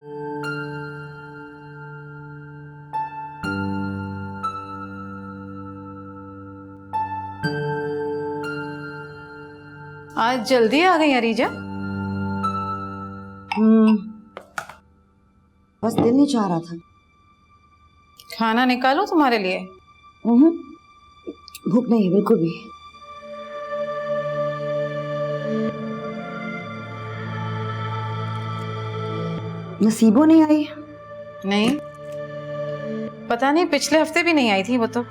आज जल्दी आ गई अरीजा। बस दिल नहीं चाह रहा था। खाना निकालो तुम्हारे लिए। भूख नहीं है बिल्कुल भी। नसीबो नहीं आई? नहीं, पता नहीं, पिछले हफ्ते भी नहीं आई थी वो तो।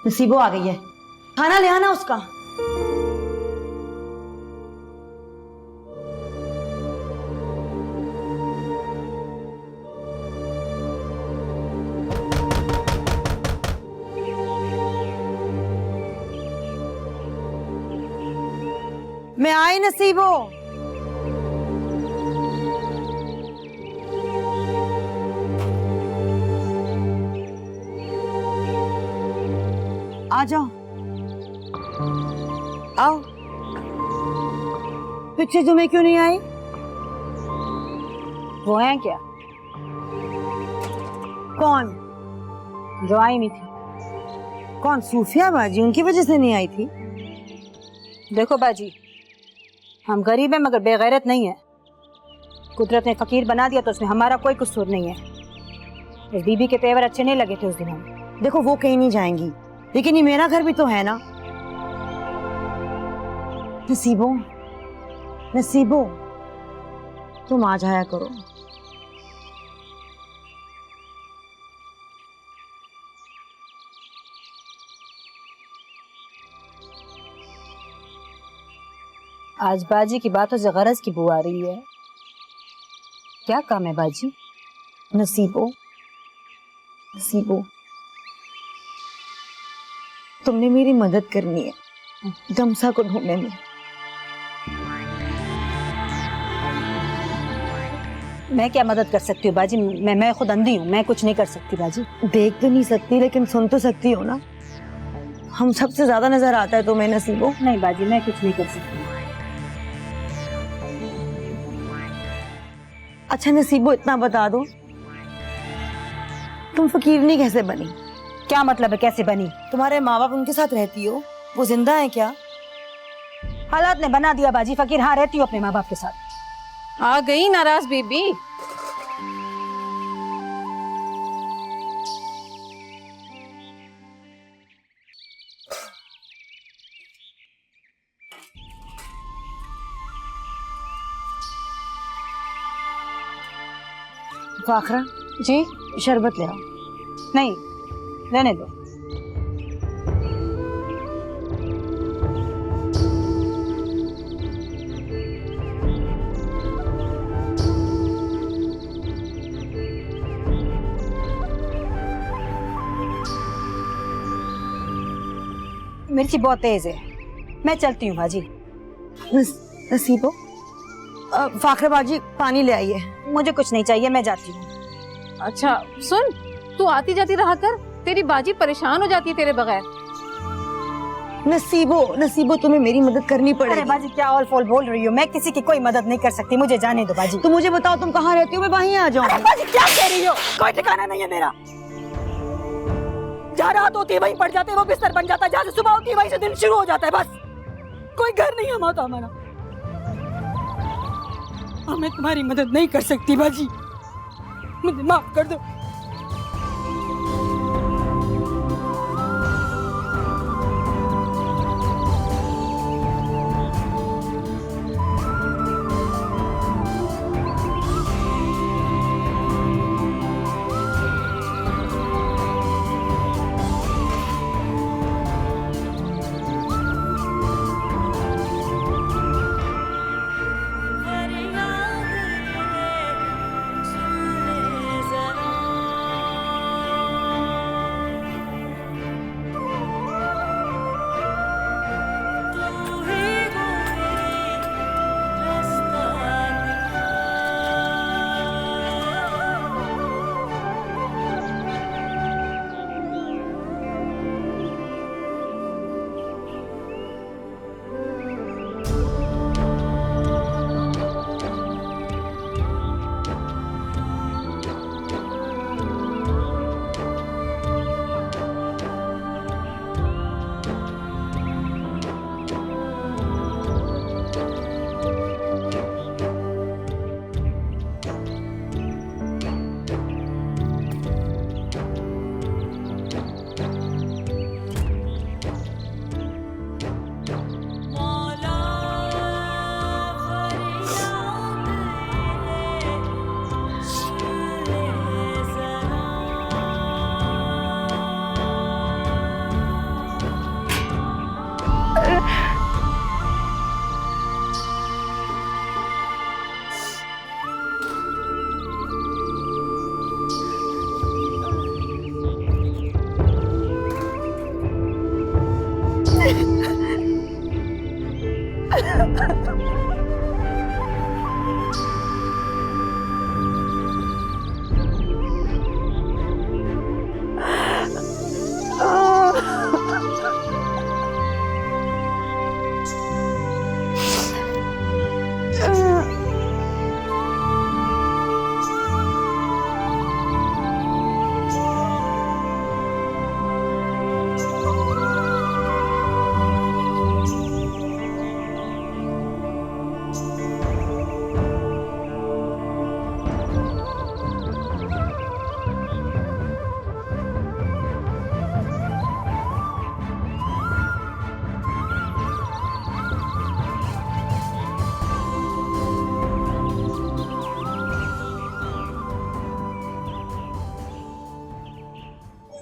नसीबो आ गई है, खाना ले आना उसका। मैं आई नसीबो। आ जाओ, आओ। पीछे तुम्हें क्यों नहीं आई? वो हैं क्या? कौन? जो आई नहीं थी। कौन? सूफिया बाजी? उनकी वजह से नहीं आई थी? देखो बाजी, हम गरीब हैं मगर बेगैरत नहीं है। कुदरत ने फकीर बना दिया तो उसमें हमारा कोई कसूर नहीं है। इस बीबी के तेवर अच्छे नहीं लगे थे उस दिन हमें। देखो वो कहीं नहीं जाएंगी, लेकिन ये मेरा घर भी तो है ना। नसीबो, नसीबो, तुम आ जाया करो। आज बाजी की बातों से गरज की बू आ रही है। क्या काम है बाजी? नसीबो, नसीबो, तुमने मेरी मदद करनी है दमसा को ढूंढने में। मैं क्या मदद कर सकती हूँ बाजी? मैं खुद अंधी हूँ, मैं कुछ नहीं कर सकती बाजी। देख तो नहीं सकती लेकिन सुन तो सकती हो ना। हम सबसे ज्यादा नजर आता है तुम्हें नसीबो। नहीं बाजी, मैं कुछ नहीं कर सकती। अच्छा नसीबो, इतना बता दो, तुम फकीरनी कैसे बनी? क्या मतलब है कैसे बनी? तुम्हारे माँ बाप उनके साथ रहती हो, वो जिंदा है क्या? हालात ने बना दिया बाजी फकीर। हाँ, रहती हूँ अपने माँ बाप के साथ। आ गई नाराज बीबी। फाखरा जी? शरबत ले आओ। नहीं, रहने दो। मिर्ची बहुत तेज है, मैं चलती हूँ बाजी। नसीबो, फाखरा बाजी पानी ले आइए। मुझे कुछ नहीं चाहिए, मैं जाती हूँ। अच्छा सुन, तू आती जाती रहा कर, तेरी बाजी परेशान हो जाती है तेरे बगैर। नसीबो, नसीबो, तुम्हें मेरी मदद करनी पड़ेगी। अरे बाजी क्या ऑल फॉल बोल रही हो? मैं किसी की कोई मदद नहीं कर सकती, मुझे जाने दो बाजी। तो मुझे बताओ तुम कहाँ रहती हो, मैं वहीं आ जाऊंगी। अरे बाजी क्या कह रही हो? कोई ठिकाना नहीं है मेरा। जहाँ रात होती है वहीं पड़ जाते हैं, वो बिस्तर बन जाता है। जहाँ से सुबह होती है वहीं से दिन शुरू हो जाता है। बस कोई घर नहीं हमारा हमारा। मैं तुम्हारी मदद नहीं कर सकती बाजी, मुझे माफ कर दो।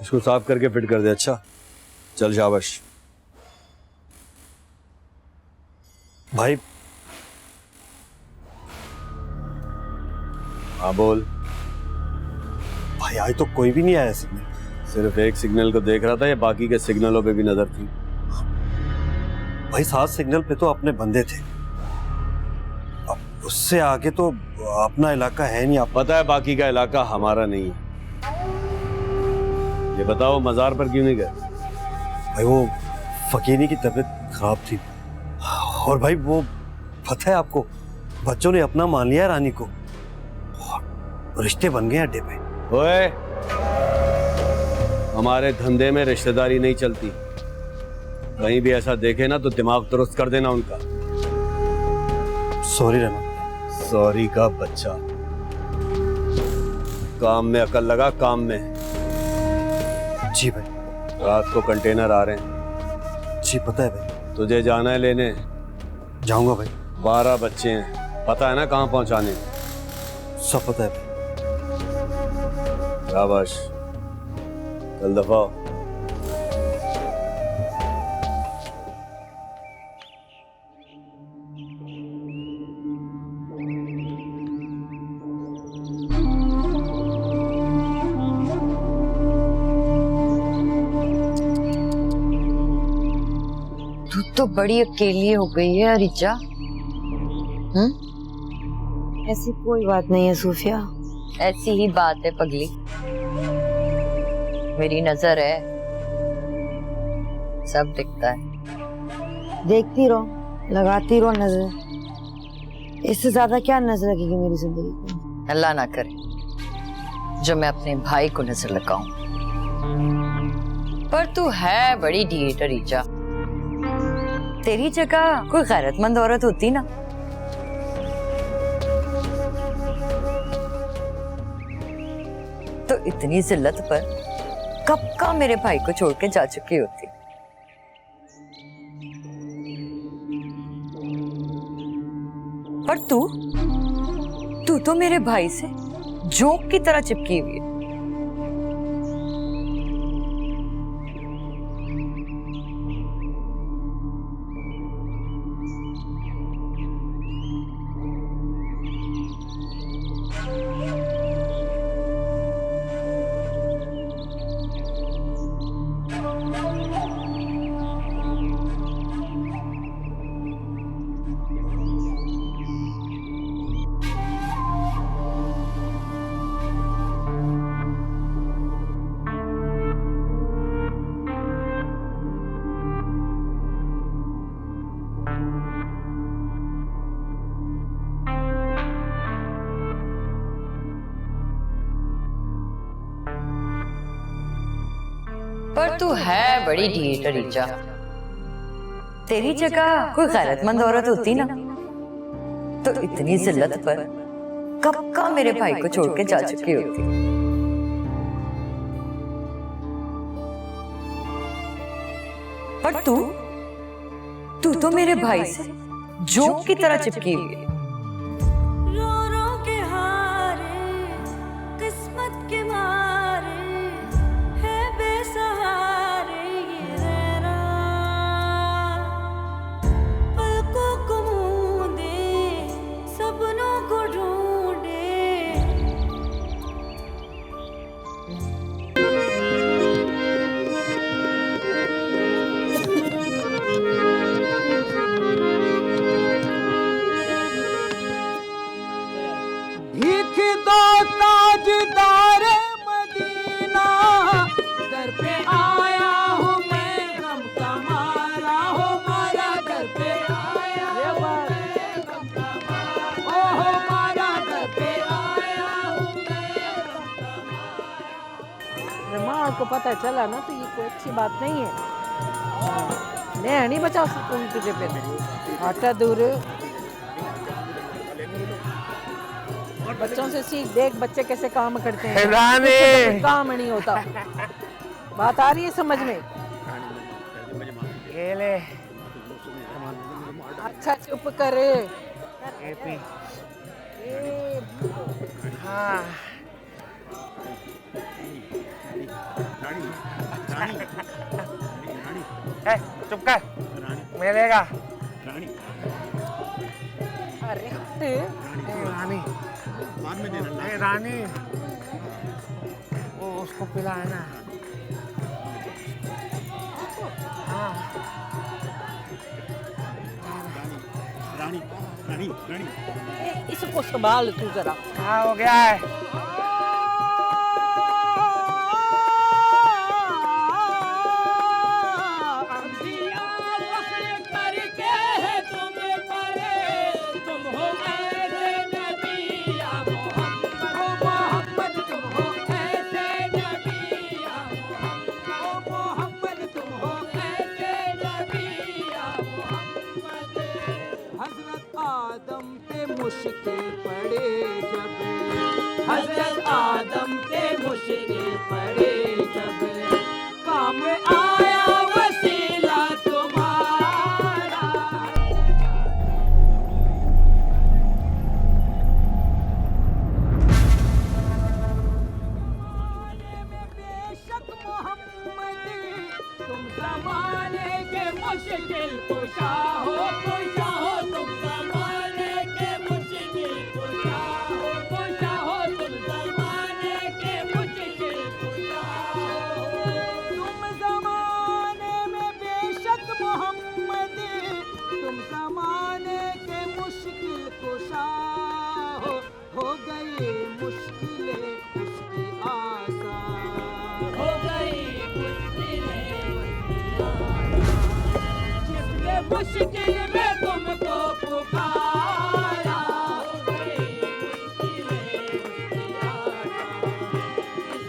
इसको साफ करके फिट कर दे। अच्छा चल शाबाश। भाई हाँ बोल। भाई आज तो कोई भी नहीं आया सिग्नल। सिर्फ एक सिग्नल को देख रहा था या बाकी के सिग्नलों पे भी नजर थी? भाई 7 सिग्नल पे तो अपने बंदे थे, अब उससे आगे तो अपना इलाका है नहीं। आप पता है बाकी का इलाका हमारा नहीं है। ये बताओ मजार पर क्यों नहीं गए? भाई वो फकीनी की तबीयत खराब थी, और भाई वो पता है आपको, बच्चों ने अपना मान लिया रानी को, रिश्ते बन गए अड्डे पे। ओए, हमारे धंधे में रिश्तेदारी नहीं चलती। कहीं भी ऐसा देखे ना तो दिमाग दुरुस्त कर देना उनका। सॉरी रहमान। सॉरी का बच्चा। काम में अकल लगा, काम में। जी भाई। रात को कंटेनर आ रहे हैं। जी पता है भाई। तुझे जाना है लेने? जाऊंगा भाई। 12 बच्चे हैं, पता है ना कहाँ पहुंचाने? सब पता है भाई। शाबाश, कल दफा हो। तू तो बड़ी अकेली हो गई है रिचा। ऐसी कोई बात नहीं है सूफिया। ऐसी ही बात है पगली। मेरी नजर है, सब दिखता है। देखती रहो, लगाती रहो नजर। इससे ज्यादा क्या नजर लगेगी मेरी जिंदगी को? अल्लाह ना करे जो मैं अपने भाई को नजर लगाऊं। पर तू है बड़ी ढीठ रीचा। तेरी जगह कोई गैरतमंद औरत होती ना, तो इतनी जिल्लत पर कब का मेरे भाई को छोड़ के जा चुकी होती। पर तू तो मेरे भाई से जोंक की तरह चिपकी हुई है। पर तू है बड़ी ढीठ रीचा। तेरी जगह कोई गैरतमंद औरत होती ना, तो इतनी जिल्लत पर कब का मेरे भाई को छोड़ के जा चुकी होती। पर तू तो मेरे भाई से जोंक की तरह चिपकी हुई है। को पता चला ना तो ये कोई अच्छी बात नहीं है। मैं नहीं बचा सकूंगी तुझे पे। हटा दूर। बच्चों से सीख, देख बच्चे कैसे काम करते हैं। तो काम नहीं होता। बात आ रही है समझ में? ये ले। अच्छा चुप कर। हाँ चुप कर, मिलेगा। अरे रानी, रानी, वो उसको पिला है ना। हाँ। इसको संभाल तू जरा। हाँ हो गया है। मुश्किल पड़े जब हजरत आदम पे मुश्किल पड़े जब काम आया वसीला तुम्हारा। बेशक मोहम्मद तुम जमाने के मुश्किल कुशा हो तुम जमाने के मुश्किल कुशा हो तुम जमाने के मुश्किल कुशा हो। तुम जमाने में बेशक मोहम्मद तुम जमाने के मुश्किल कुशा हो गई मुश्किलें उसकी आसान हो गई मुश्किलें जिसने मुश्किल में तुमको पुकारा हो गई मुश्किलें उसकी आसान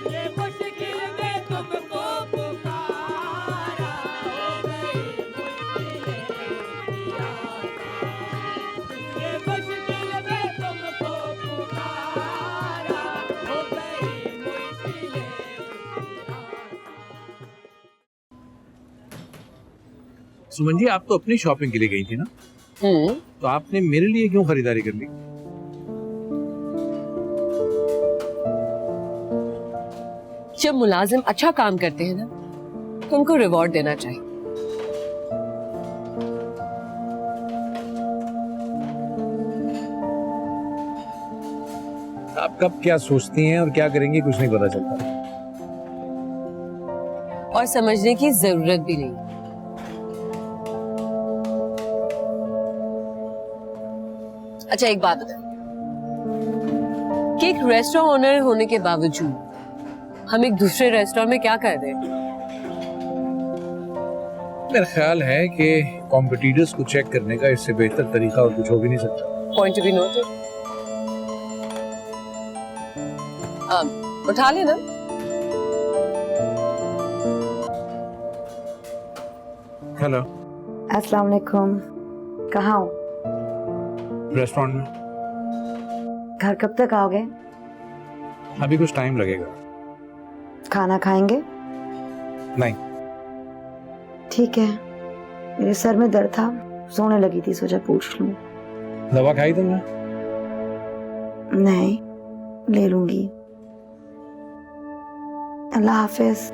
जिसने मुश्किल में तुमको पुकारा हो गई मुश्किलें उसकी आसान जिसने मुश्किल में तुमको पुकारा हो गई मुश्किलें उसकी आसान। सुमन जी, आप तो अपनी शॉपिंग के लिए गई थी ना? तो आपने मेरे लिए क्यों खरीदारी कर ली? जब मुलाजिम अच्छा काम करते हैं ना तो उनको रिवॉर्ड देना चाहिए। आप कब क्या सोचती हैं और क्या करेंगी कुछ नहीं पता चलता। और समझने की जरूरत भी नहीं। अच्छा एक बात बताओ कि एक रेस्टोरेंट ओनर होने के बावजूद हम एक दूसरे रेस्टोरेंट में क्या कर रहे हैं? मेरा ख्याल है कि कॉम्पिटिटर्स को चेक करने का इससे बेहतर तरीका और कुछ हो भी नहीं सकता। Point to be noted. उठा लेना। हेलो, अस्सलाम वालेकुम। कहाँ हो? रेस्टोरेंट में। घर कब तक आओगे? अभी कुछ टाइम लगेगा। खाना खाएंगे? नहीं। ठीक है, मेरे सर में दर्द था, सोने लगी थी, सोचा पूछ लूं। दवा खाई तुमने? नहीं, ले लूंगी। अल्लाह हाफिज।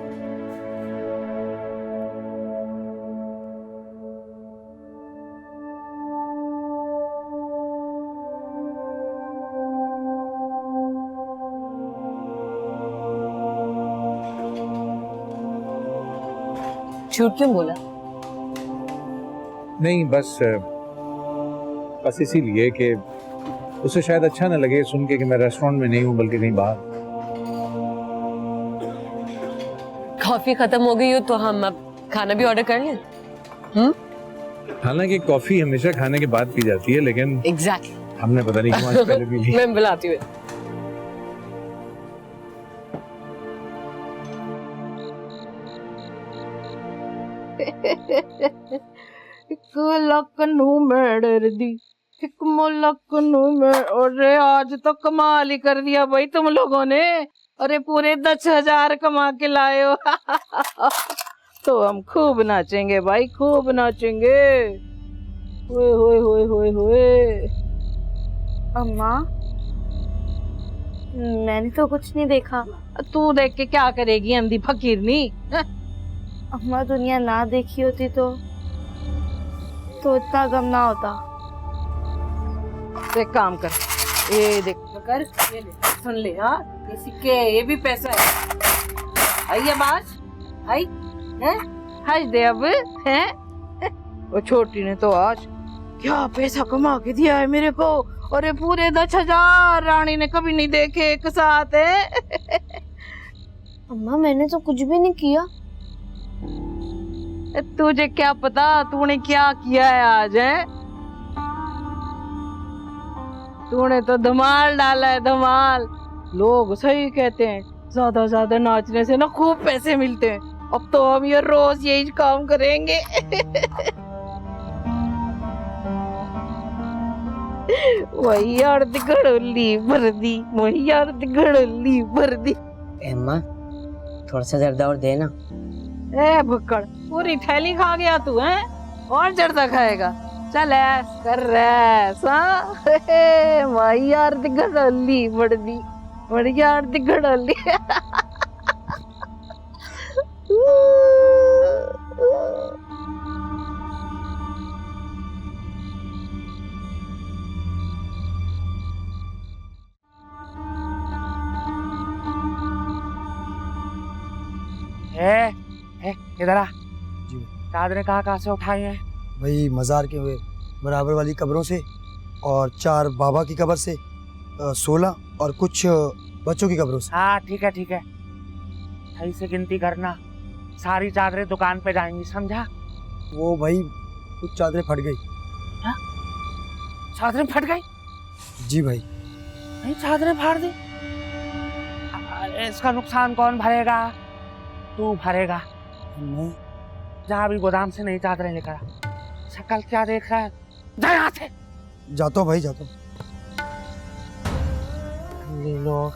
झूठ क्यों बोला? नहीं, बस इसीलिए कि उसे शायद अच्छा न लगे सुन के कि मैं रेस्टोरेंट में नहीं हूँ बल्कि कहीं बाहर। कॉफी खत्म हो गई हो तो हम अब खाना भी ऑर्डर कर लें? हालांकि कॉफी हमेशा खाने के बाद पी जाती है, लेकिन एग्जैक्टली हमने पता नहीं क्यों आज पहले पी ली। मैं बुलाती हूँ। अरे आज तो कमाल ही कर दिया भाई तुम लोगों ने। अरे पूरे 10,000 कमा के लाए हो। तो हम खूब नाचेंगे भाई, खूब नाचेंगे। होए होए होए होए होए। अम्मा मैंने तो कुछ नहीं देखा। तू देख के क्या करेगी अंधी फकीरनी? अम्मा दुनिया ना देखी होती तो इतना गम ना होता। एक काम कर, ये देख कर, ये ले, सुन ले। हाँ, ये सिक्के, ये भी पैसा है। आई ये बात आई है, हंस दे अब है। वो छोटी ने तो आज क्या पैसा कमा के दिया है मेरे को। अरे पूरे 10,000 रानी ने कभी नहीं देखे एक साथ है। अम्मा मैंने तो कुछ भी नहीं किया। तुझे क्या पता तूने क्या किया है आज है? तूने तो धमाल डाला है, धमाल। लोग सही कहते हैं, ज्यादा ज्यादा नाचने से ना खूब पैसे मिलते हैं। अब तो हम ये रोज यही काम करेंगे। वही अर्ध घड़ोली भर दी, वही अर्ध घड़ोली भर दी। अम्मा थोड़ा सा जर्दा और देना। ए भक्कड़, पूरी थैली खा गया तू है, और जर्दा खाएगा? चल ऐस कर रैस। वही अर्ध घड़ोली भर दी, वही अर्ध घड़ोली। इधर आ। चादरें कहाँ से उठाई हैं? वही मजार के हुए बराबर वाली कब्रों से, और 4 बाबा की कब्र से, 16 और कुछ बच्चों की कब्रों से। हाँ ठीक है ठीक है, सही से गिनती करना। सारी चादरें दुकान पे जाएंगी, समझा? वो भाई कुछ चादरें फट गई। चादरें फट गई? जी भाई। नहीं चादरें फाड़ दी? इसका नुकसान कौन भरेगा? तू भरेगा। नहीं। जहाँ भी गोदाम से नई चादरें लेकर आ। शक्ल क्या देख रहा है? जा यहाँ से। जाता हूँ भाई, जाता हूँ। ये लोग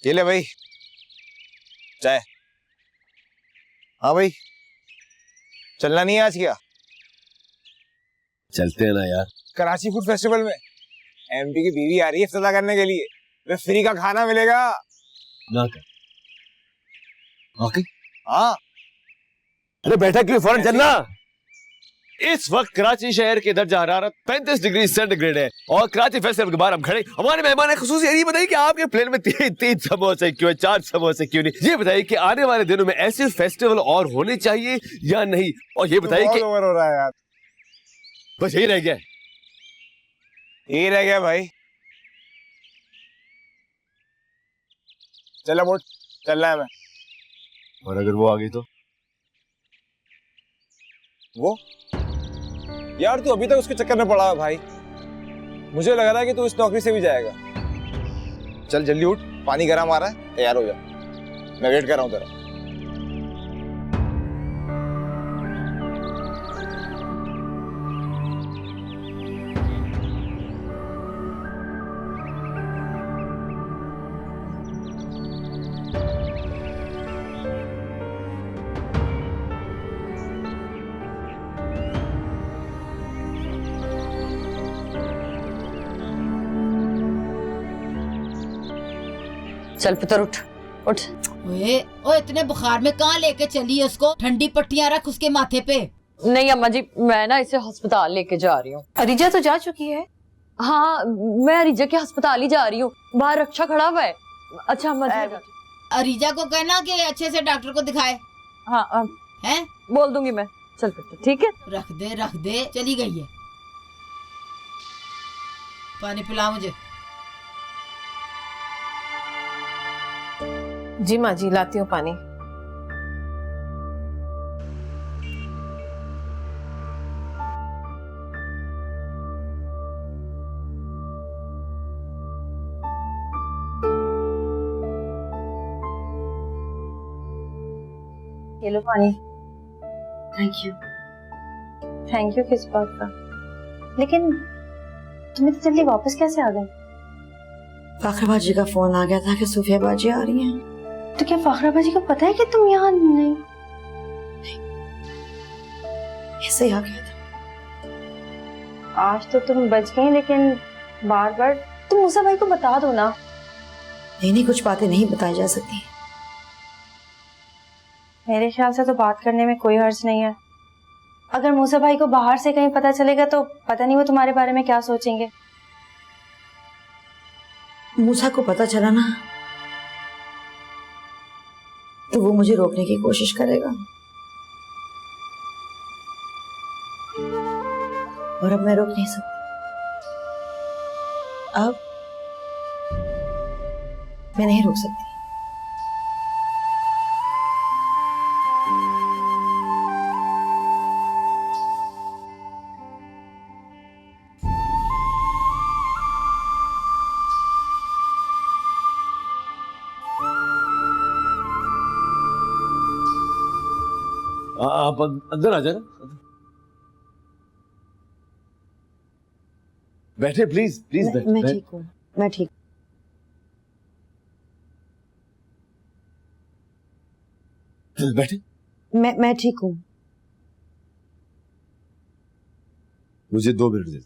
ये ले भाई चाय। हाँ भाई, चलना नहीं है आज क्या? चलते हैं ना यार। कराची फूड फेस्टिवल में एमपी की बीवी आ रही है इफ्तिताह करने के लिए। वे फ्री का खाना मिलेगा ना कर। ओके। हाँ अरे बैठा क्यों, फौरन चलना। इस वक्त कराची शहर के दर्जा हरारत 35 डिग्री सेंटीग्रेड है और कराची फेस्टिवल के बाहर हम खड़े। हमारे मेहमान खुसूसी ये बताइए कि आपके प्लेन में तीन समोसे क्यों है, 4 समोसे क्यों नहीं। ये बताइए कि आने वाले दिनों में ऐसे फेस्टिवल और होने चाहिए या नहीं। और ये बताइए कि ओवर हो रहा है यार। बस यही रह गया। यही रह गया भाई। चलो बोट, चलना है मैं। और अगर वो आ गई तो? वो यार तू अभी तक उसके चक्कर में पड़ा है भाई। मुझे लग रहा है कि तू इस नौकरी से भी जाएगा। चल जल्दी उठ, पानी गर्म आ रहा है, तैयार हो जा। मैं वेट कर रहा हूँ तेरा। चल पुत्र उठ उठ। ओए इतने बुखार में कहाँ लेके चली है उसको? ठंडी पट्टियां रख उसके माथे पे। नहीं अम्मा जी, मैं ना इसे अस्पताल लेके जा रही हूँ। अरीजा तो जा चुकी है। हाँ मैं अरीजा के अस्पताल ही जा रही हूँ, बाहर रक्षा खड़ा हुआ है। अच्छा अम्मा जी। अरीजा को कहना कि अच्छे से डॉक्टर को दिखाए। हाँ हैं? बोल दूंगी मैं। चल पुत्र ठीक है। रख दे, चली गई है। पानी पिला मुझे। जी माँ जी, लाती हूँ पानी। ये लो पानी। थैंक यू किस बात का? लेकिन तुम इतनी जल्दी वापस कैसे आ गए? फाखरा बाजी का फोन आ गया था कि सूफिया बाजी आ रही हैं। तो क्या फाखरा बाजी को पता है कि तुम यहाँ नहीं? ऐसे ही आ गया था। आज तो तुम बच गई, लेकिन बार बार तुम मूसा भाई को बता दो ना। नहीं, कुछ बातें नहीं बताई जा सकती। मेरे ख्याल से तो बात करने में कोई हर्ज नहीं है। अगर मूसा भाई को बाहर से कहीं पता चलेगा तो पता नहीं वो तुम्हारे बारे में क्या सोचेंगे। मूसा को पता चला ना तो वो मुझे रोकने की कोशिश करेगा, और अब मैं रोक नहीं सकती। अब मैं नहीं रोक सकती। आप अंदर आ जाना। बैठे प्लीज प्लीज। मैं ठीक हूँ, मैं ठीक। बैठे। मैं ठीक हूँ। मुझे 2 मिनट दे।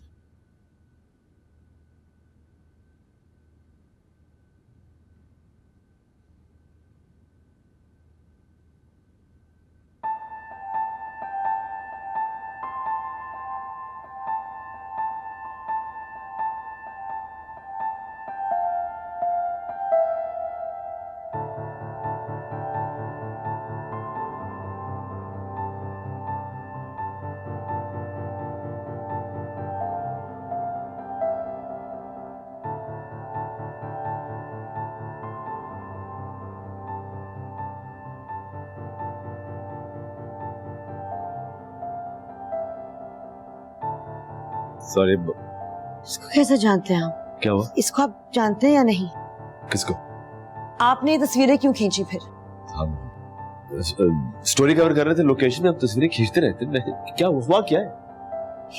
सॉरी। इसको कैसे जानते हैं आप? क्या हुआ? इसको आप जानते हैं या नहीं? किसको? आपने ये तस्वीरें क्यों खींची फिर? हम स्टोरी कवर कर रहे थे, लोकेशन में हम तस्वीरें खींचते रहते हैं। क्या हुआ क्या है?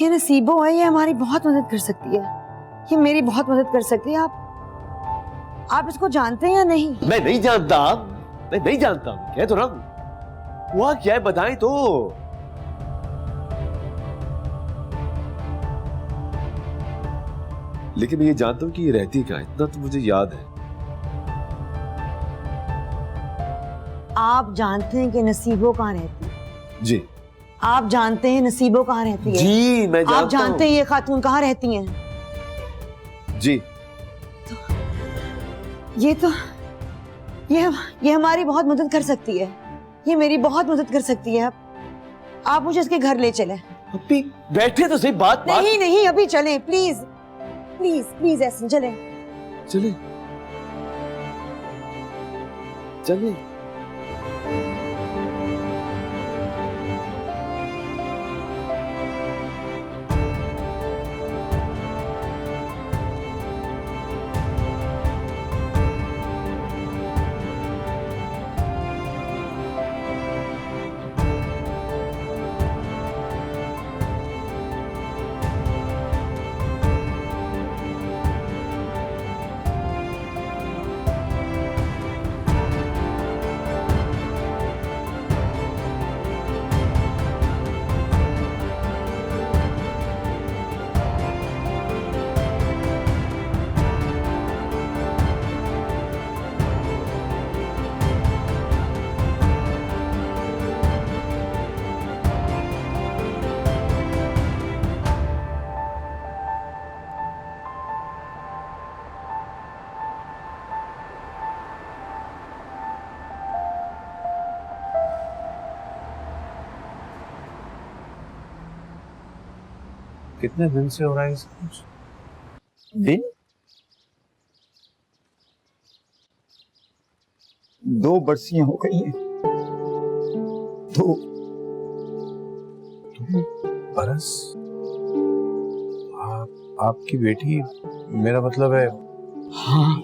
ये नसीबो है, ये हमारी बहुत मदद कर सकती है, ये मेरी बहुत मदद कर सकती है। आप इसको जानते हैं या नहीं? मैं नहीं जानता, मैं नहीं जानता, कह तो रहा हूं। हुआ क्या है बताएं तो। लेकिन मैं ये जानता हूं कि ये रहती कहाँ है, इतना तो मुझे याद है। आप जानते हैं कि नसीबो कहाँ रहती है? जी। आप जानते हैं नसीबो कहाँ रहती है? जी मैं जानता हूं। आप जानते हैं ये खातून कहाँ रहती हैं? जी। ये हमारी बहुत मदद कर सकती है, ये मेरी बहुत मदद कर सकती है। आप मुझे इसके घर ले चलें। अभी बैठे तो सही, बात नहीं अभी चलें, प्लीज प्लीज प्लीज ऐसे चलें। चले चले। कितने दिन से हो रहा है सब कुछ? दिन? 2 बरसियां हो गई हैं। 2 बरस? आपकी बेटी, मेरा मतलब है। हाँ।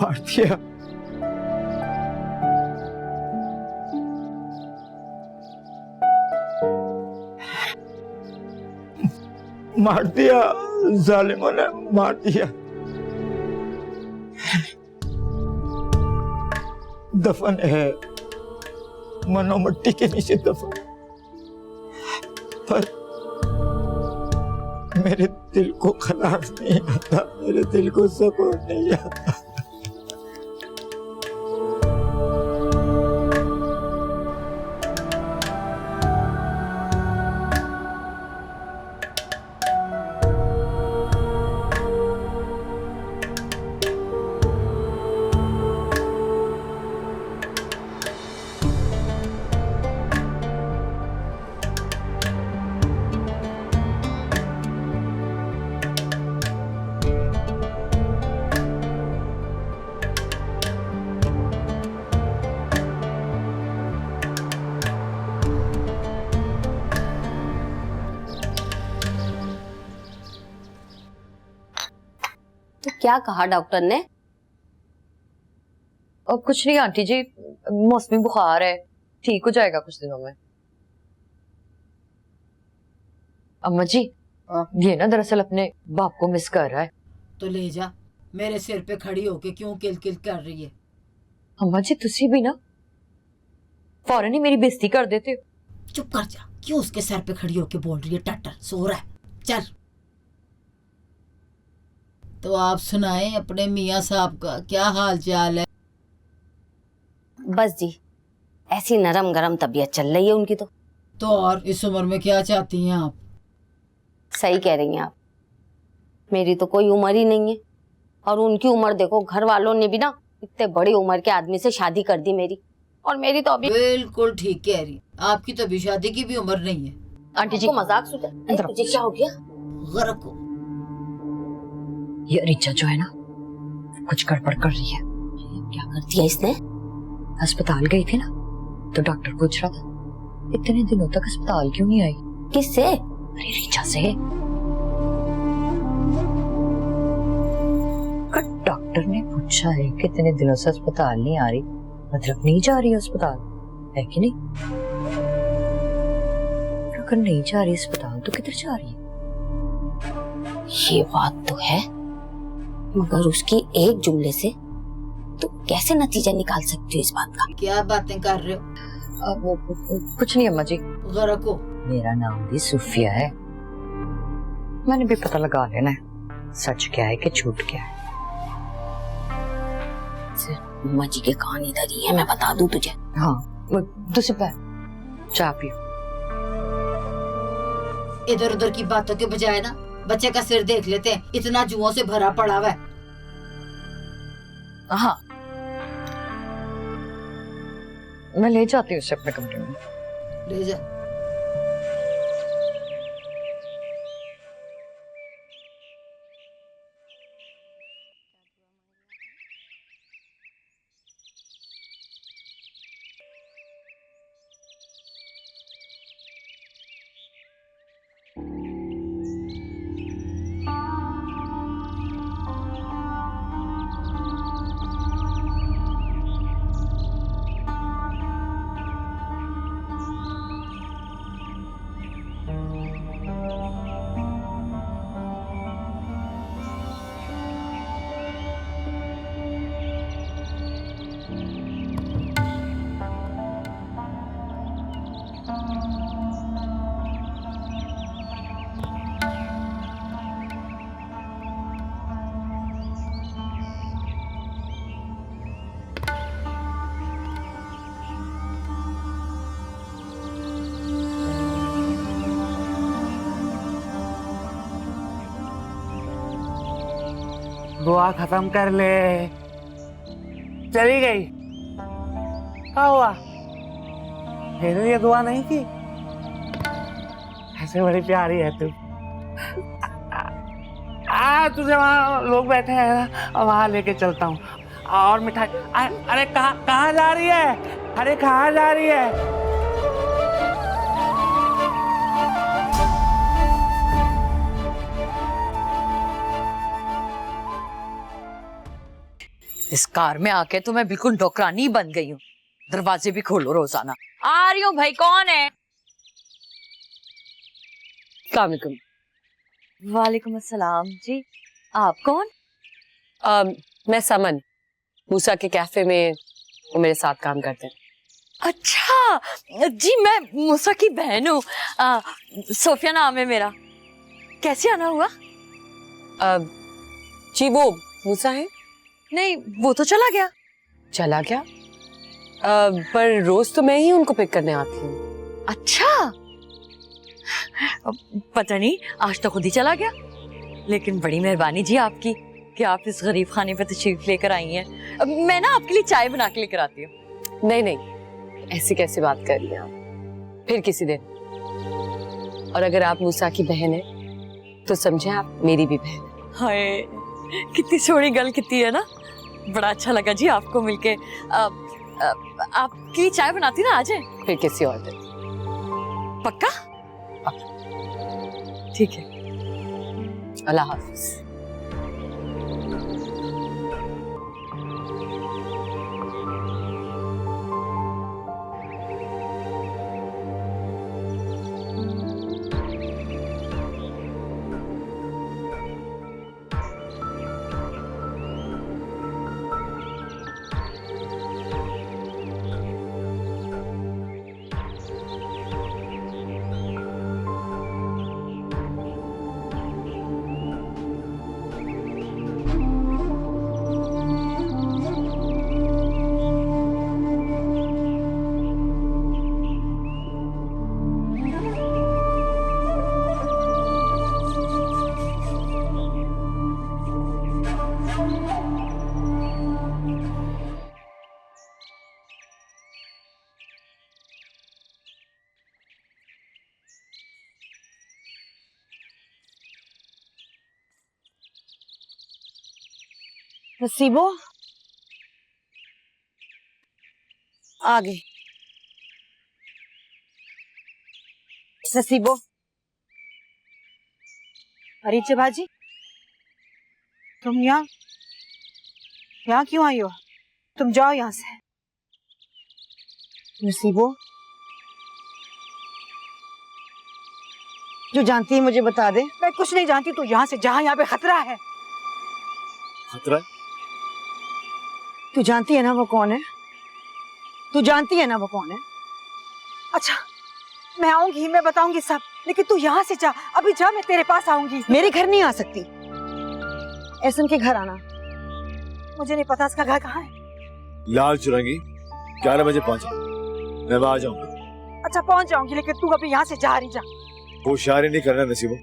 मार दिया। मार दिया, जालिमों ने मार दिया। दफन है, मनो मिट्टी के नीचे दफन, पर मेरे दिल को खलास नहीं आता, मेरे दिल को सुकून नहीं आता। तो क्या कहा डॉक्टर ने? और कुछ नहीं आंटी जी, मौसमी बुखार है, ठीक हो जाएगा कुछ दिनों में। अम्मा जी, ये ना दरअसल अपने बाप को मिस कर रहा है। तो ले जा, मेरे सिर पे खड़ी होके क्यों किल किल कर रही है? अम्मा जी तुसी भी ना फौरन ही मेरी बेइज्जती कर देते हो। चुप कर जा, क्यों उसके सर पे खड़ी होके बोल रही है? टट्टर सो रहा है, चल। तो आप सुनाएं अपने मियाँ साहब का क्या हाल चाल है? बस जी, ऐसी नरम गरम तबीयत चल रही है उनकी। तो और इस उम्र में क्या चाहती हैं आप? सही कह रही हैं आप, मेरी तो कोई उम्र ही नहीं है, और उनकी उम्र देखो, घर वालों ने भी ना इतने बड़ी उम्र के आदमी से शादी कर दी मेरी, और मेरी तो अभी। बिल्कुल ठीक कह रही, आपकी तो अभी शादी की भी उम्र नहीं है। आंटी जी को मजाक सुझा, तुझे क्या हो गया? गर्क हो। ये रिचा जो है ना कुछ गड़बड़ कर रही है। क्या कर दिया इसने? अस्पताल गई थी ना, तो डॉक्टर पूछ रहा था इतने दिनों तक अस्पताल क्यों नहीं आई। किससे? अरे रीचा से। डॉक्टर ने पूछा है कि इतने दिनों से अस्पताल नहीं आ रही, मतलब नहीं जा रही अस्पताल, है कि नहीं? अगर नहीं जा रही अस्पताल तो किधर जा रही है? ये बात तो है, मगर उसकी एक जुमले से तो कैसे नतीजा निकाल सकती हो इस बात का? क्या बातें कर रहे हो? वो कुछ नहीं अम्मा जी। गरको, मेरा नाम भी सूफिया है, मैंने भी पता लगा लेना है सच क्या है कि झूठ क्या है। अम्मा जी के कान इधर ही है, मैं बता दूं तुझे। हाँ, दूसरी बार चाय पियो। इधर उधर की बातों के बजाय ना बच्चे का सिर देख लेते हैं, इतना जुओं से भरा पड़ा हुआ है। हाँ, मैं ले जाती हूँ उसे अपने कमरे में। ले जा। दुआ खत्म कर ले। चली गई, क्या हुआ? मेरे लिए दुआ नहीं की? ऐसे बड़ी प्यारी है तू। तुझे वहाँ लोग बैठे हैं ना, वहाँ लेके चलता हूँ। और मिठाई। अरे कहाँ जा रही है? अरे कहाँ जा रही है? इस कार में आके तो मैं बिल्कुल नौकरानी बन गई हूँ। दरवाजे भी खोलो रोजाना। आ रही हूँ भाई, कौन है? अस्सलामुअलैकुम। वालेकुम अस्सलाम जी, आप कौन? मैं समन, मूसा के कैफे में वो मेरे साथ काम करते हैं। अच्छा जी, मैं मूसा की बहन हूँ, सोफिया नाम है मेरा। कैसे आना हुआ? जी वो मूसा है? नहीं, वो तो चला गया। चला गया? पर रोज तो मैं ही उनको पिक करने आती हूँ। अच्छा, पता नहीं, आज तो खुद ही चला गया। लेकिन बड़ी मेहरबानी जी आपकी कि आप इस गरीब खाने पे तशरीफ लेकर आई हैं। मैं ना आपके लिए चाय बना के लेकर आती हूँ। नहीं नहीं, ऐसी कैसी बात कर रही हैं आप? फिर किसी दिन। और अगर आप मूसा की बहन है तो समझे आप मेरी भी बहन है। हाय, कितनी सोहनी गल कितनी है ना। बड़ा अच्छा लगा जी आपको मिलके। आपकी चाय बनाती ना, आ जाए। फिर किसी और दिन। पक्का? ठीक है, अल्लाह हाफिज। नसीबो, आ गई। नसीबो, अरीचे बाजी, तुम यहाँ क्यों आई हो? तुम जाओ यहाँ से। नसीबो, जो जानती है मुझे बता दे। मैं कुछ नहीं जानती, तू यहाँ से जा, यहाँ पे खतरा है। खतरा? तू जानती है ना वो कौन है? तू जानती है ना वो कौन है? अच्छा, मैं आऊंगी, मैं बताऊंगी सब, लेकिन तू यहाँ से जा, अभी जा, मैं तेरे पास आऊंगी। मेरे घर नहीं आ सकती, एहसन के घर आना। मुझे नहीं पता इसका घर कहाँ है। लाल चुरंगी 11 बजे पहुंचा, मैं वहां आ जाऊंगा। अच्छा पहुंच जाऊंगी, लेकिन तू अभी यहाँ से जा रही जा। होशियारी नहीं करना नसीबो।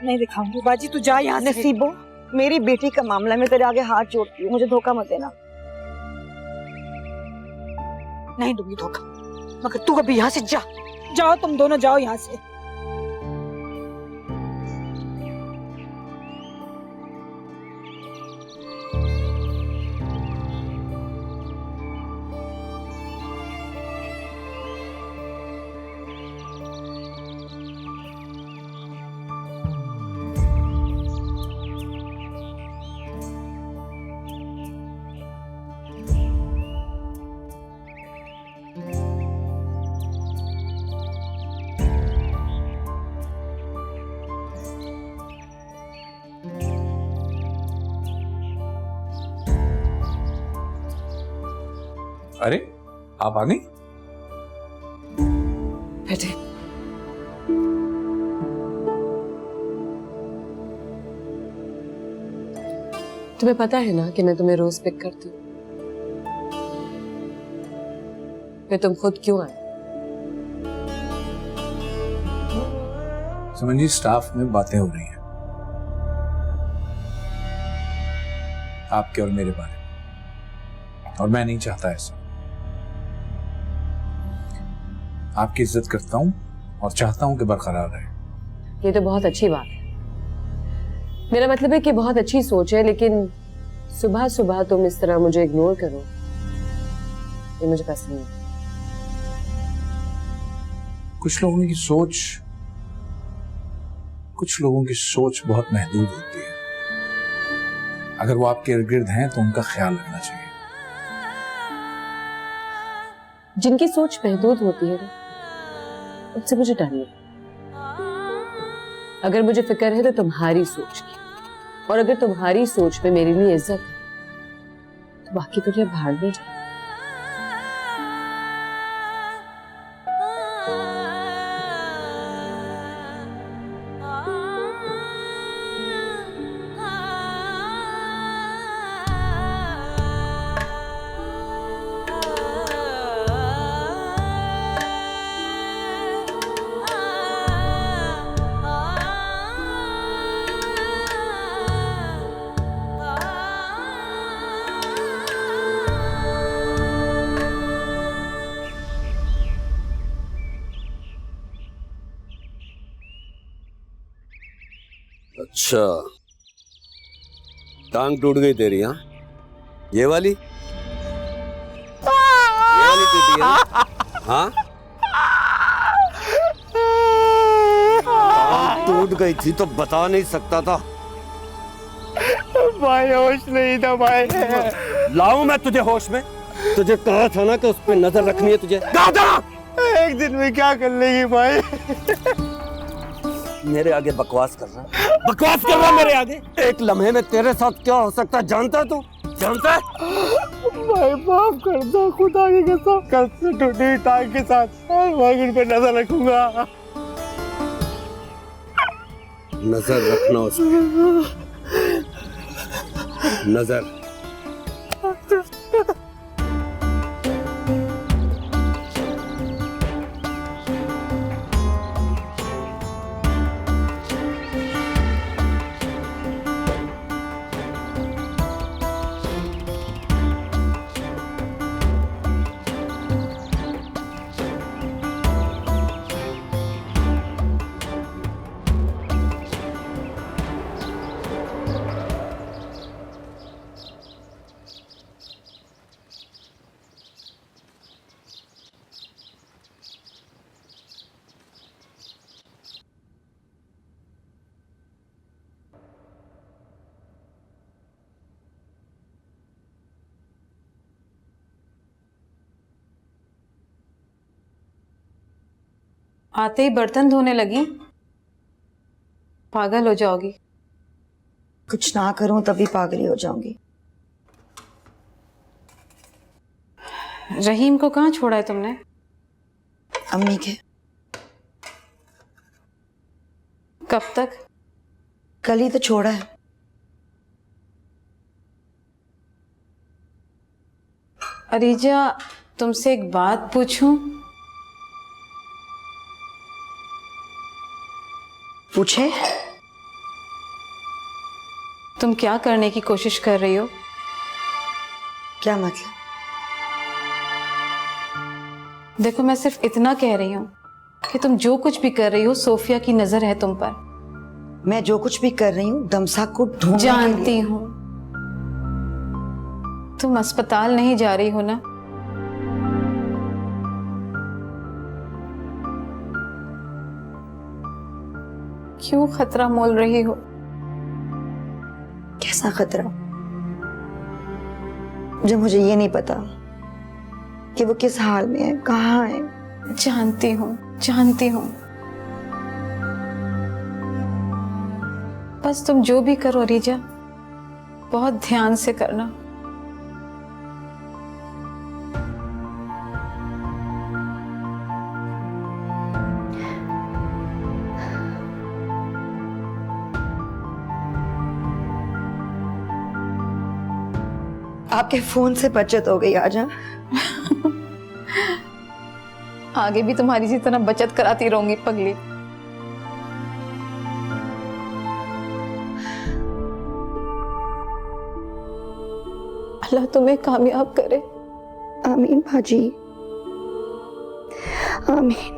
नहीं दिखाऊंगी बाजी, तू जा यहाँ से। नसीबो, मेरी बेटी का मामला, मैं तेरे आगे हाथ जोड़ती हूँ, मुझे धोखा मत देना। नहीं दूंगी धोखा, मगर तू अभी यहाँ से जा। जाओ, तुम दोनों जाओ यहाँ से। अरे आप आ गई? बैठे। तुम्हें पता है ना कि मैं तुम्हें रोज पिक करती हूँ। फिर तुम खुद क्यों आए? समझिए स्टाफ में बातें हो रही हैं आपके और मेरे बारे में, और मैं नहीं चाहता ऐसा। आपकी इज्जत करता हूं और चाहता हूं कि बरकरार रहे। ये तो बहुत अच्छी बात है। मेरा मतलब है कि बहुत अच्छी सोच है, लेकिन सुबह सुबह तुम इस तरह मुझे इग्नोर करो, ये मुझे पसंद नहीं। कुछ लोगों की सोच बहुत महदूद होती है। अगर वो आपके इर्द गिर्द हैं तो उनका ख्याल रखना चाहिए। जिनकी सोच महदूद होती है ना, उससे मुझे डर नहीं। अगर मुझे फिक्र है तो तुम्हारी सोच की, और अगर तुम्हारी सोच में मेरे लिए इज्जत है तो बाकी तुझे भाड़ में जाए। अच्छा, टांग टूट गई तेरी? हाँ, ये वाली टूटी है ना? हाँ, टांग टूट गई थी तो बता नहीं सकता था। भाई होश नहीं था भाई। लाऊं मैं तुझे होश में? तुझे कहा था ना कि उस पर नजर रखनी है तुझे। कहा था? एक दिन में क्या कर लेगी भाई? मेरे आगे बकवास कर रहा है? बकवास कर रहा है मेरे आगे? एक लम्हे में तेरे साथ क्या हो सकता है जानता है तू? जानता है? भाई माफ कर दो, खुदा की कसम, कल से टूटी टांग के साथ भाई उन पर नजर रखूंगा। नजर रखना उस पर, नजर। आते ही बर्तन धोने लगी, पागल हो जाओगी। कुछ ना करूं तभी पागल हो जाऊंगी। रहीम को कहाँ छोड़ा है तुमने? अम्मी के। कब तक? कल ही तो छोड़ा है। अरीजा, तुमसे एक बात पूछूं? पूछे। तुम क्या करने की कोशिश कर रही हो? क्या मतलब? देखो, मैं सिर्फ इतना कह रही हूँ कि तुम जो कुछ भी कर रही हो, सोफिया की नजर है तुम पर। मैं जो कुछ भी कर रही हूँ दमसा को ढूंढने के लिए। जानती हूँ। तुम अस्पताल नहीं जा रही हो ना? क्यों खतरा मोल रही हो? कैसा खतरा? जब मुझे ये नहीं पता कि वो किस हाल में है, कहाँ है। जानती हूँ, जानती हूँ। बस तुम जो भी करो रीजा, बहुत ध्यान से करना। आपके फोन से बचत हो गई आज। आगे भी तुम्हारी इसी तरह बचत कराती रहूंगी पगली। अल्लाह तुम्हें कामयाब करे। आमीन भाजी, आमीन।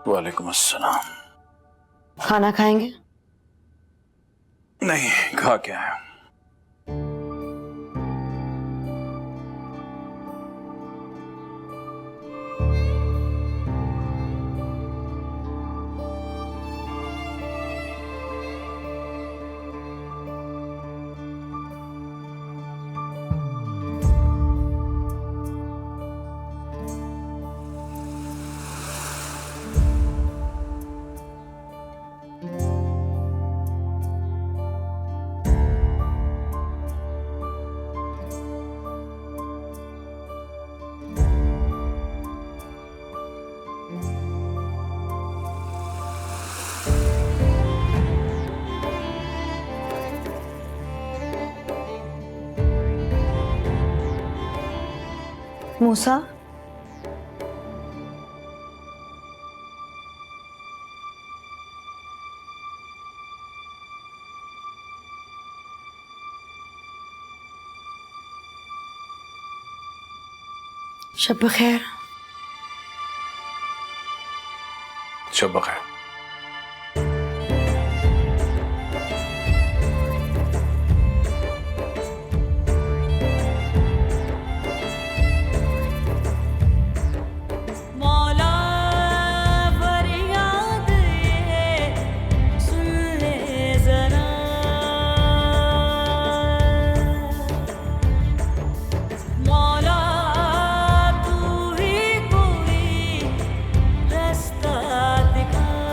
वालेकुम अस्सलाम। खाना खाएंगे? नहीं, खा क्या है। मूसा, शब बखैर। शब बखैर। रास्ता दिखा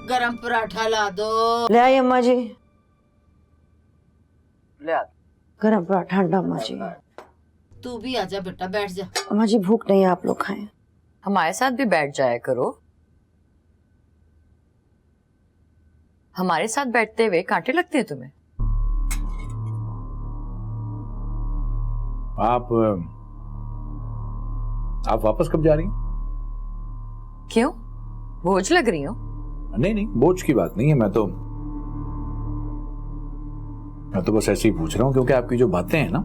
गरम पराठा ला दो। ले आई अम्मा जी, ले आ। गरम पराठा अंडा अम्मा जी। तू भी आजा बेटा, बैठ जा। अम्मा जी भूख नहीं है, आप लोग खाएं। हमारे साथ भी बैठ जाया करो। हमारे साथ बैठते हुए कांटे लगते हैं तुम्हें? आप वापस कब जा रही हैं? क्यों, बोझ लग रही हो? नहीं नहीं, बोझ की बात नहीं है। मैं तो बस ऐसे ही पूछ रहा हूं क्योंकि आपकी जो बातें हैं ना,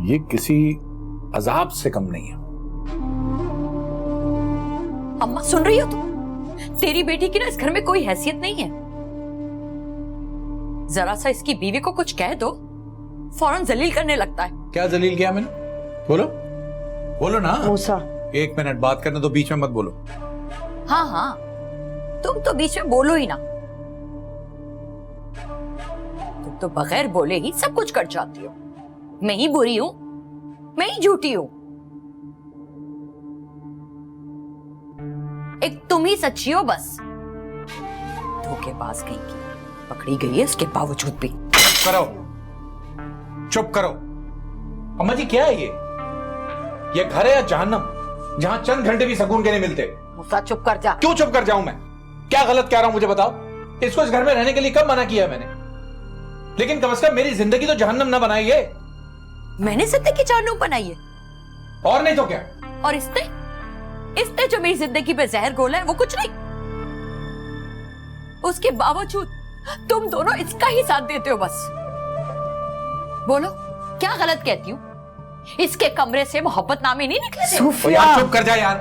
ये किसी अजाब से कम नहीं है। अम्मा सुन रही हो तुम? तेरी बेटी की ना इस घर में कोई हैसियत नहीं है। जरा सा इसकी बीवी को कुछ कह दो, फौरन जलील करने लगता है। क्या जलील किया मैंने? बोलो बोलो ना। मूसा, 1 मिनट बात करने तो बीच में मत बोलो। हाँ हाँ, तुम तो बीच में बोलो ही ना। तुम तो बगैर बोले ही सब कुछ कर जाती हो। मैं ही बुरी हूं, मैं ही झूठी हूं। एक तुम ही सच्ची हो बस। धोखेबाज कहीं की, पकड़ी गई है इसके बावजूद भी। चुप करो। अम्मा जी क्या है ये घर है या जहन्नम, जहां चंद घंटे भी सुकून के नहीं मिलते? मुसा चुप कर जा। क्यों चुप कर जाऊं मैं? क्या गलत कह रहा हूं मुझे बताओ। इसको इस घर में रहने के लिए कब मना किया है मैंने? लेकिन कम से कम मेरी जिंदगी तो जहन्नम ना बनाइए। मैंने जिंदगी जहन्नुम बनाई है? और नहीं तो क्या। और इसने जो मेरी जिंदगी पे जहर घोला है वो कुछ नहीं। उसके बावजूद तुम दोनों इसका ही साथ देते हो बस। बोलो क्या गलत कहती हूँ? इसके कमरे से मोहब्बत नामे नहीं निकले थे? यार चुप कर जा यार।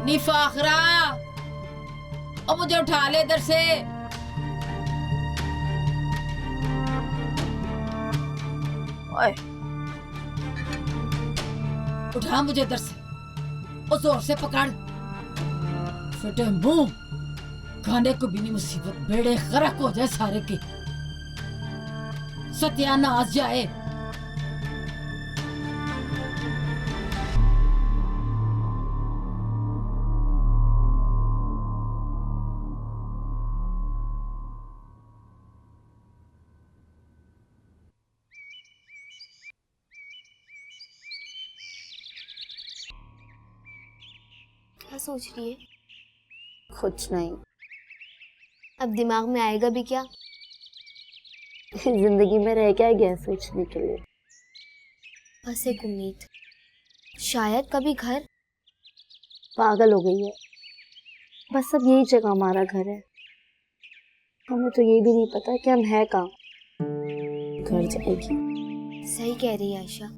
निफाखरा, अब मुझे उठा ले इधर से। ओए, उठा मुझे इधर से और जोर से पकड़। फटे मुंह, खाने को भी नहीं मुसीबत, बेड़े खरक हो जाए सारे के, सत्यानाश जाए। क्या सोच रही है? कुछ नहीं। अब दिमाग में आएगा भी क्या? जिंदगी में रह क्या गया सोचने के लिए? बस एक उम्मीद, शायद कभी घर। पागल हो गई है, बस अब यही जगह हमारा घर है। हमें तो ये भी नहीं पता कि हम है कहाँ। घर जाएगी। सही कह रही है आयशा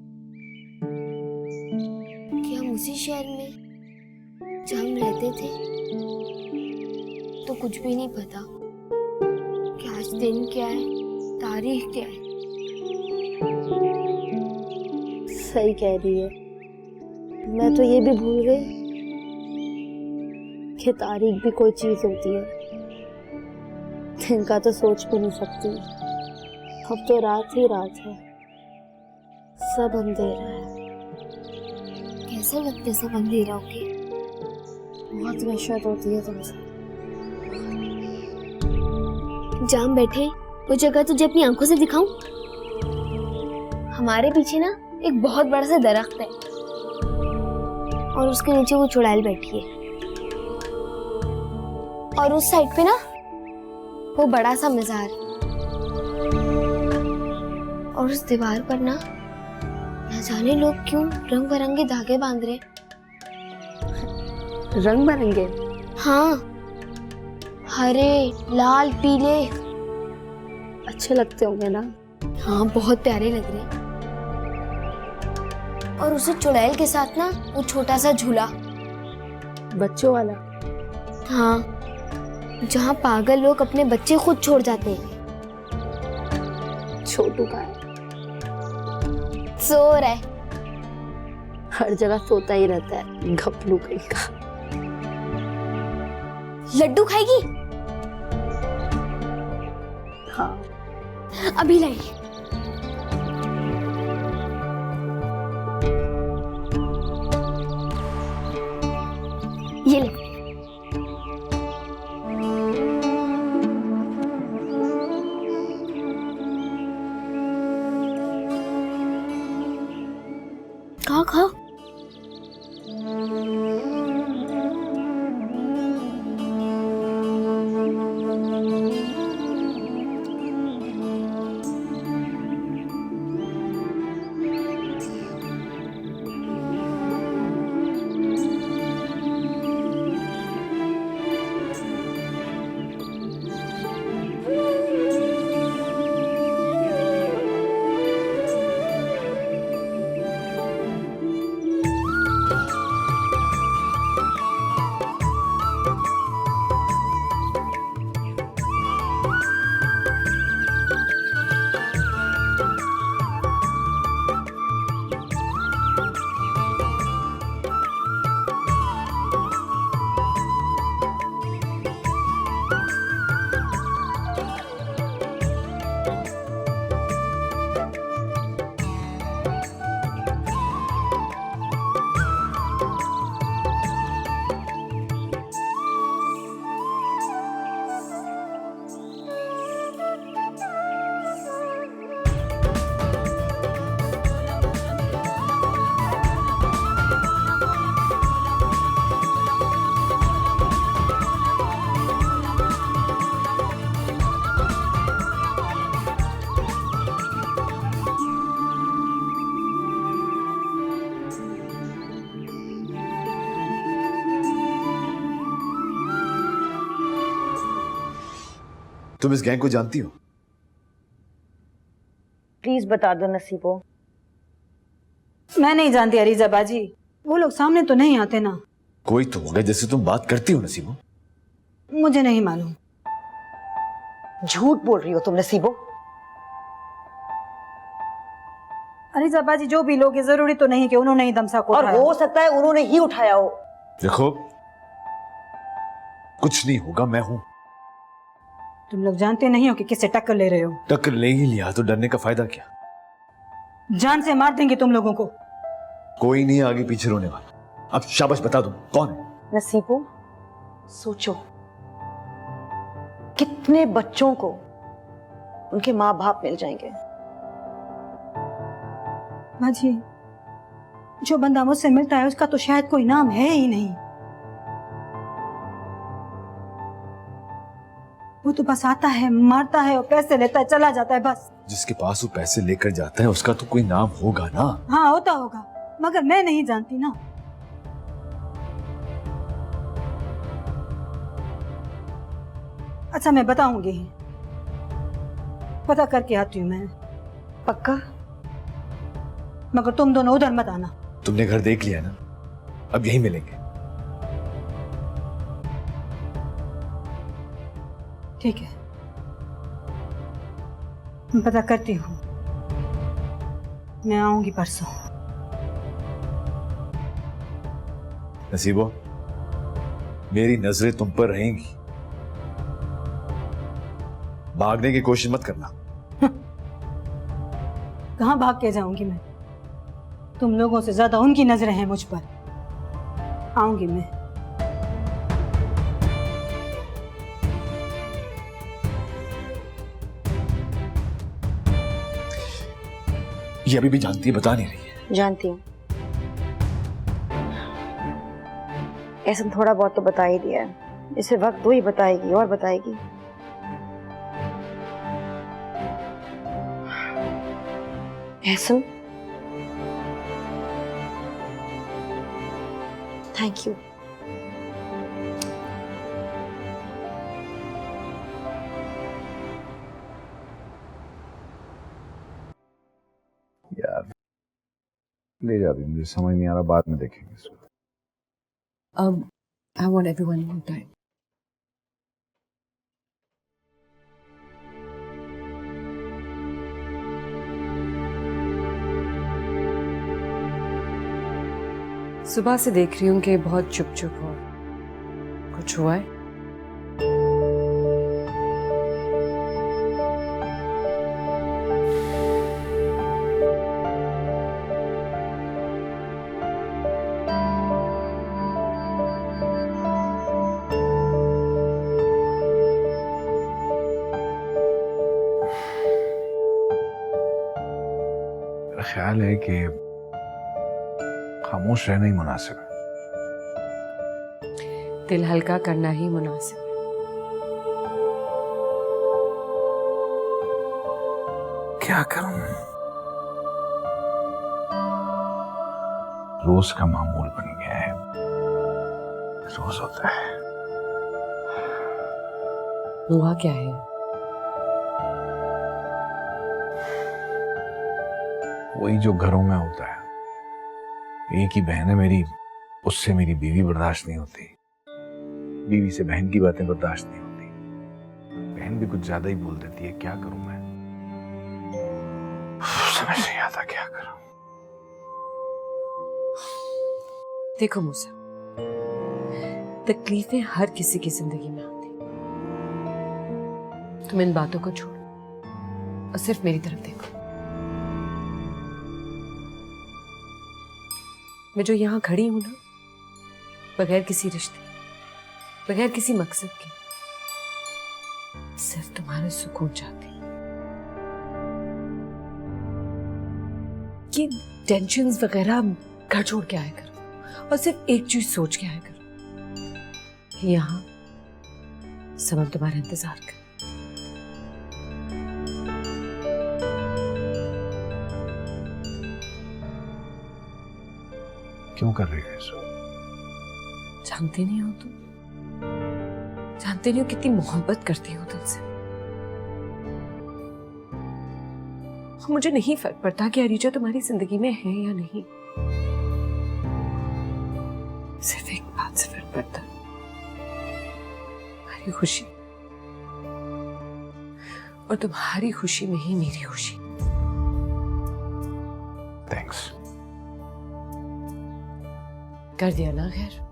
कि हम उसी शहर में जहाँ हम रहते थे तो कुछ भी नहीं पता कि आज दिन क्या है, तारीख क्या है। सही कह रही है, मैं तो ये भी भूल गई कि तारीख भी कोई चीज होती है। दिन का तो सोच भी नहीं सकती। अब तो रात ही रात है, सब अंधेरा है। कैसा लगता है सब अंधेरा होके? बहुत वहशत होती है तुमसे। जहाँ बैठे वो जगह तुझे अपनी आंखों से दिखाऊं? हमारे पीछे ना एक बहुत बड़ा सा दरख्त है और उसके नीचे वो चुड़ैल बैठी है, और उस साइड पे ना वो बड़ा सा मजार, और उस दीवार पर ना जाने लोग क्यों रंग बिरंगे धागे बांध रहे। रंग बिरंगे? हाँ, हरे, लाल, पीले। अच्छे लगते होंगे ना? हाँ, बहुत प्यारे लग रहे। और उसे चुड़ैल के साथ ना वो छोटा सा झूला, बच्चों वाला। हाँ, जहाँ पागल लोग अपने बच्चे खुद छोड़ जाते हैं। छोटू का है, सो रहा है। हर जगह सोता ही रहता है, घपलू कहीं का। लड्डू खाएगी? हाँ, अभी लाई। ये ले। खा खा। तुम इस गैंग को जानती हो? प्लीज बता दो नसीबो। मैं नहीं जानती अरीजा बाजी, वो लोग सामने तो नहीं आते ना। कोई तो होगा जिससे तुम बात करती हो नसीबो। मुझे नहीं मालूम। झूठ बोल रही हो तुम नसीबो। अरीजा बाजी, जो भी लोग, ये जरूरी तो नहीं कि उन्होंने ही दमसा को और उठाया। हो सकता है उन्होंने ही उठाया हो। देखो, कुछ नहीं होगा, मैं हूं। तुम लोग जानते नहीं हो कि किससे टक्कर ले रहे हो। टक्कर ले ही लिया तो डरने का फायदा क्या? जान से मार देंगे तुम लोगों को। कोई नहीं आगे पीछे रोने वाला। अब शाबाश बता दो कौन है? नसीबो, सोचो कितने बच्चों को उनके माँ बाप मिल जाएंगे। बाजी, जो बंदा मुझसे मिलता है उसका तो शायद कोई नाम है ही नहीं। वो तो बस आता है, मारता है और पैसे लेता है, चला जाता है बस। जिसके पास वो पैसे लेकर जाता है उसका तो कोई नाम होगा ना। हाँ होता होगा, मगर मैं नहीं जानती ना। अच्छा, मैं बताऊंगी, पता करके आती हूँ मैं। पक्का? मगर तुम दोनों उधर मत आना। तुमने घर देख लिया ना, अब यहीं मिलेंगे। ठीक है, मैं पता करती हूँ। मैं आऊंगी परसों। नसीबो, मेरी नजरें तुम पर रहेंगी। भागने की कोशिश मत करना। कहाँ भाग के जाऊंगी मैं? तुम लोगों से ज्यादा उनकी नजरें हैं मुझ पर। आऊंगी मैं। ये अभी भी जानती है, बता नहीं रही है। जानती हूँ, ऐसा थोड़ा बहुत तो बता ही दिया है। इसे वक्त दो ही बताएगी और बताएगी। Ahsan, thank you. यार ले जा रही, मुझे समझ नहीं आ रहा, बाद में देखेंगे इसको। I want everyone to die. सुबह से देख रही हूँ कि बहुत चुप चुप हो। कुछ हुआ है? ख्याल है कि खामोश रहना ही मुनासिब है। दिल हल्का करना ही मुनासिब है। क्या करूं? रोज का मामूल बन गया है, रोज होता है। हुआ क्या है? वही जो घरों में होता है। एक ही बहन है मेरी, उससे मेरी बीवी बर्दाश्त नहीं होती, बीवी से बहन की बातें बर्दाश्त नहीं होती, बहन भी कुछ ज्यादा ही बोल देती है। क्या करूं मैं? समझ नहीं आता क्या करूं। देखो मूसा, तकलीफें हर किसी की जिंदगी में आती। तुम इन बातों को छोड़ो और सिर्फ मेरी तरफ देखो। मैं जो यहां खड़ी हूं ना, बगैर किसी रिश्ते, बगैर किसी मकसद के, सिर्फ तुम्हारे सुकून चाहती। ये टेंशन्स वगैरह घर छोड़ के आया करो और सिर्फ एक चीज सोच के आया करो कि यहां सबब तुम्हारा इंतजार कर। क्यों कर रही है इसको? जानते नहीं हो तुम, जानते नहीं हो कितनी मोहब्बत करती हो तुमसे। मुझे नहीं फर्क पड़ता कि अरीजा तुम्हारी जिंदगी में है या नहीं, सिर्फ एक बात से फर्क पड़ता, तुम्हारी खुशी, और तुम्हारी खुशी में ही मेरी खुशी। थैंक्स। कर दिया ना खैर।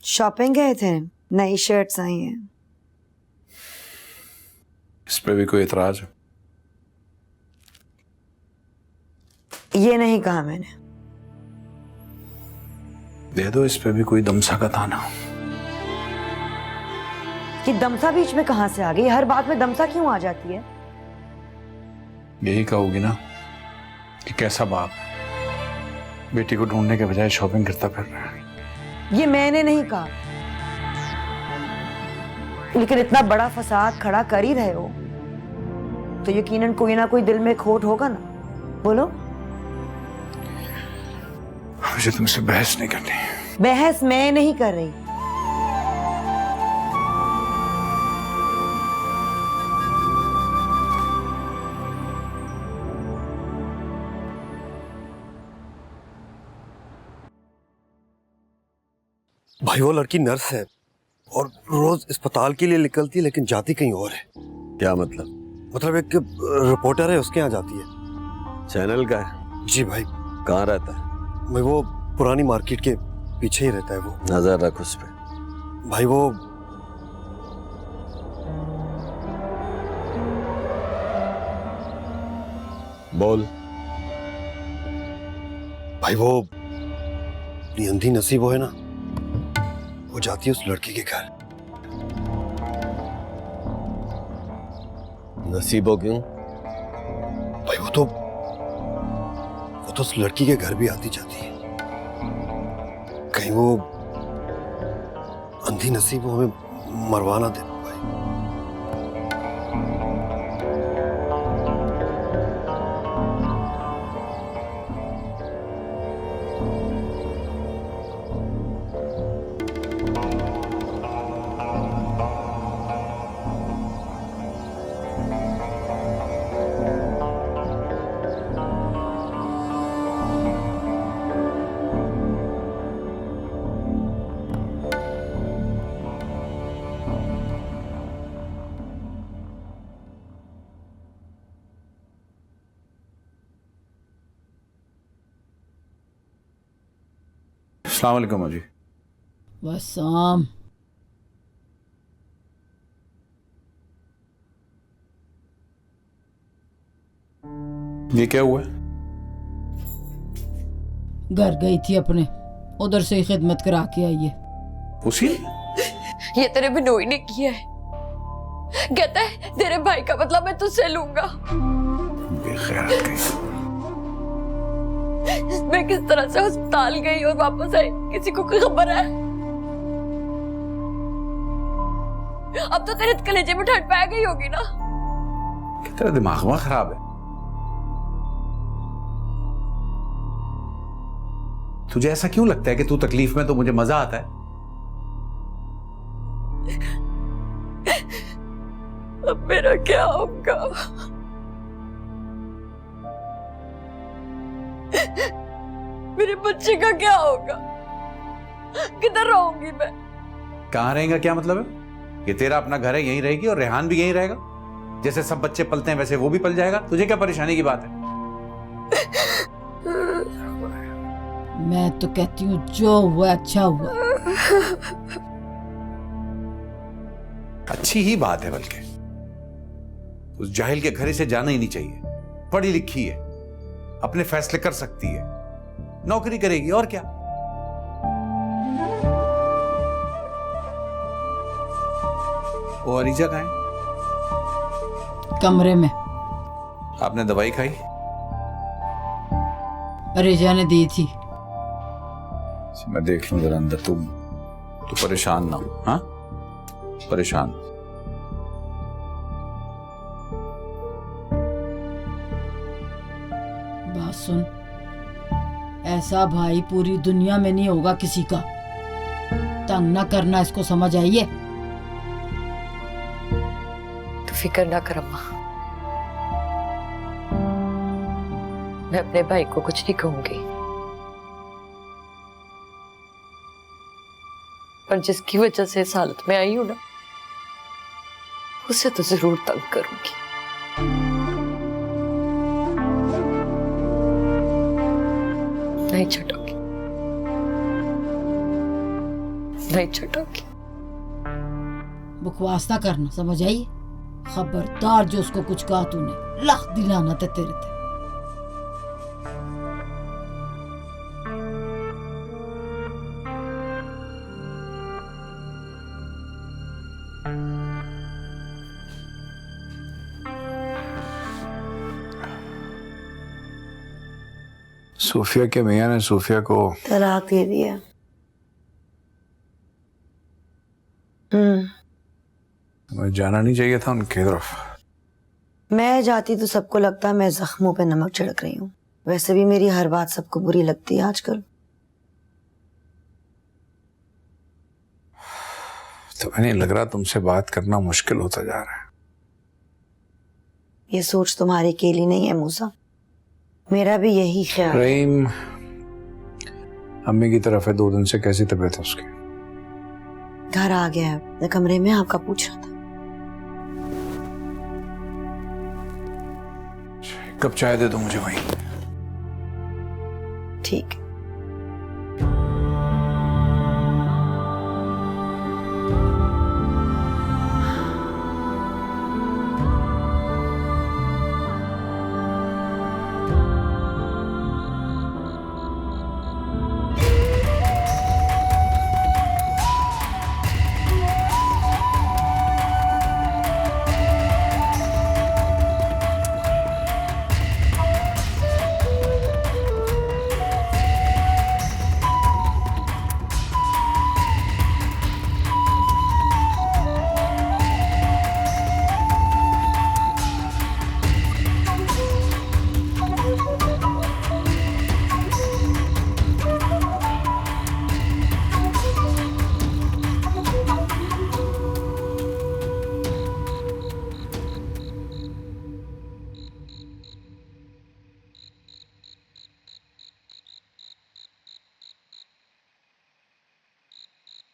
शॉपिंग गए थे, नई शर्ट्स आई हैं। इस पे भी कोई एतराज है? ये नहीं कहा मैंने। दे दो इस पे भी कोई दमसा का ताना। कि दमसा बीच में कहां से आ गई? हर बात में दमसा क्यों आ जाती है? यही कहोगी ना कि कैसा बाप बेटी को ढूंढने के बजाय शॉपिंग करता फिर रहा है। ये मैंने नहीं कहा, लेकिन इतना बड़ा फसाद खड़ा कर ही रहे हो तो यकीनन कोई ना कोई दिल में खोट होगा ना। बोलो। मुझे तुमसे बहस नहीं करनी। बहस मैं नहीं कर रही। भाई वो लड़की नर्स है और रोज अस्पताल के लिए निकलती है, लेकिन जाती कहीं और है। क्या मतलब? मतलब एक रिपोर्टर है, उसके यहाँ जाती है। चैनल का है? जी भाई। कहाँ रहता है? भाई वो पुरानी मार्केट के पीछे ही रहता है। वो नजर रख उस पे। भाई वो बोल। भाई वो अंधी नसीब है ना, वो जाती है उस लड़की के घर। नसीबो क्यों? भाई वो तो उस लड़की के घर भी आती जाती है। कहीं वो अंधी नसीब हमें मरवाना दे। अस्सलाम वालेकुम अजी। वसाम, ये क्या हुआ है? घर गई थी अपने, उधर से ही खिदमत करा के आई है। उसी ये तेरे बिनोई ने किया है। कहता है तेरे भाई का बदला मैं तुझसे लूंगा। बेखैर कहीं। मैं किस तरह से अस्पताल गई और वापस आई, किसी को कोई खबर है? अब तो तेरे कलेजे में ठंड पै गई होगी ना। तेरा दिमाग में खराब है। तुझे ऐसा क्यों लगता है कि तू तकलीफ में तो मुझे मजा आता है? अब मेरा क्या होगा? मेरे बच्चे का क्या होगा? किधर रहूंगी मैं? कहाँ रहेगा क्या मतलब है? ये तेरा अपना घर है, यहीं रहेगी और रेहान भी यहीं रहेगा। जैसे सब बच्चे पलते हैं वैसे वो भी पल जाएगा। तुझे क्या परेशानी की बात है? मैं तो कहती हूँ जो हुआ अच्छा हुआ। अच्छी ही बात है, बल्कि उस जाहिल के घर से जाना ही नहीं चाहिए। पढ़ी लिखी है, अपने फैसले कर सकती है, नौकरी करेगी और क्या। वो अरीजा कहाँ है? कमरे में। आपने दवाई खाई? अरीजा ने दी थी। मैं देख लूं जरा अंदर। तुम तो परेशान ना हो। हाँ, परेशान। बात सुन, ऐसा भाई पूरी दुनिया में नहीं होगा किसी का। तंग ना करना, इसको समझ आइए? तू फिक्र ना कर अम्मा, मैं अपने भाई को कुछ नहीं कहूंगी। पर जिसकी वजह से इस हालत में आई हूं ना, उसे तो जरूर तंग करूंगी। नहीं छूटूंगी, नहीं छूटूंगी। बकवास ना करना, समझ आई? खबरदार जो उसको कुछ कहा तूने, लाख दिलाना था तेरे थे। सूफिया के मियां ने सूफिया को तलाक दे दिया। मैं जाना नहीं चाहिए था उनकी तरफ। मैं जाती तो सबको लगता मैं जख्मों पे नमक छिड़क रही हूँ। वैसे भी मेरी हर बात सबको बुरी लगती है आजकल। तो नहीं लग रहा तुमसे बात करना मुश्किल होता जा रहा है। ये सोच तुम्हारी अकेली नहीं है मूसा, मेरा भी यही ख्याल है। रहीम अम्मी की तरफ है, 2 दिन से कैसी तबीयत है उसकी? घर आ गया है, मैं कमरे में आपका पूछ रहा था। कब चाय दे दो मुझे वहीं। ठीक।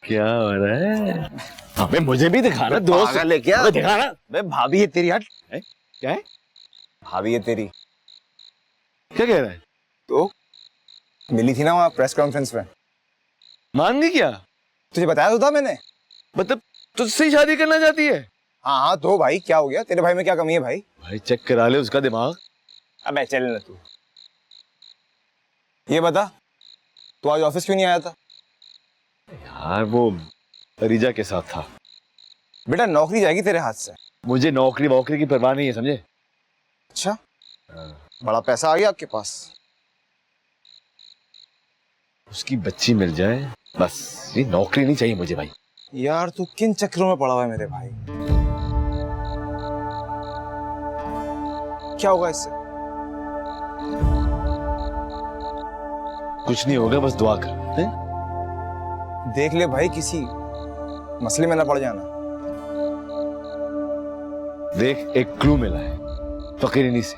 क्या हो रहा है? अबे मुझे भी दिखाना दोस्त। पागल है क्या? अबे दिखाना। मैं भाभी है तेरी। हट। क्या है? भाभी है तेरी। क्या कह रहा है? तो मिली थी ना वहाँ प्रेस कॉन्फ्रेंस में, मान गई क्या? तुझे बताया तो था मैंने। मतलब तुझसे ही शादी करना चाहती है? हाँ हाँ, तो भाई क्या हो गया? तेरे भाई में क्या कमी है भाई? भाई चेक करा ले उसका दिमाग। अबे चल ना तू। ये बता, तू आज ऑफिस क्यों नहीं आया था? यार वो अरीजा के साथ था। बेटा नौकरी जाएगी तेरे हाथ से। मुझे नौकरी वोकरी की परवाह नहीं है, समझे? अच्छा, बड़ा पैसा आ गया आपके पास। उसकी बच्ची मिल जाए बस, ये नौकरी नहीं चाहिए मुझे भाई। यार तू किन चक्रों में पड़ा हुआ है मेरे भाई? क्या होगा इससे? कुछ नहीं होगा, बस दुआ कर। है? देख ले भाई, किसी मसले में ना पड़ जाना। देख, एक क्लू मिला है फकीरिनी से।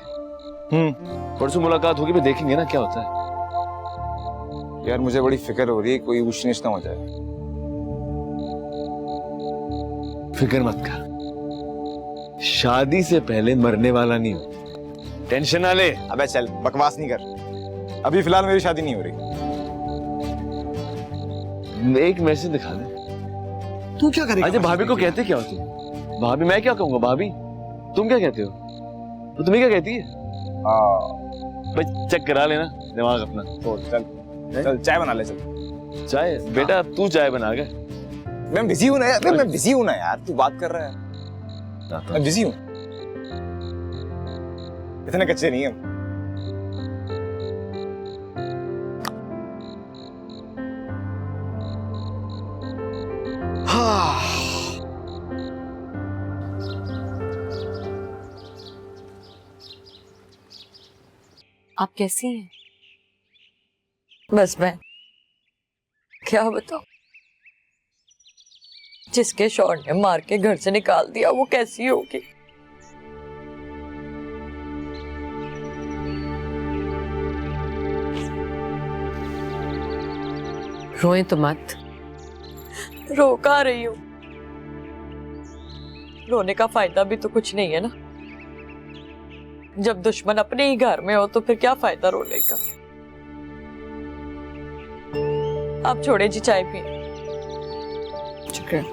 परसों मुलाकात होगी, फिर देखेंगे ना क्या होता है। यार मुझे बड़ी फिक्र हो रही है, कोई ऊंच नीच ना हो जाए। फिक्र मत कर, शादी से पहले मरने वाला नहीं हो, टेंशन ना ले। अबे चल, बकवास नहीं कर। अभी फिलहाल मेरी शादी नहीं हो रही। एक मैसेज दिखा दे। तू क्या करेगा? अच्छा, भाभी को कहते क्या हो तुम? भाभी? मैं क्या कहूंगा भाभी? तुम क्या कहते हो? तो तुम्हें क्या कहती है? भाई चेक करा लेना दिमाग अपना। तो चल चाय बना ले। चल चाय? बेटा तू चाय बना गया। मैं बिजी हूं ना यार। मैं बिजी हूं ना यार, तू बात कर रहा है। मैं बिजी हूं, इतने कच्चे नहीं हम। आप कैसी हैं? बस मैं क्या बताऊं, जिसके शौहर ने मार के घर से निकाल दिया वो कैसी होगी। रोए तो मत। रो का रही हूं, रोने का फायदा भी तो कुछ नहीं है ना। जब दुश्मन अपने ही घर में हो तो फिर क्या फायदा रोने का। आप छोड़े जी चाय पी। शुक्रिया।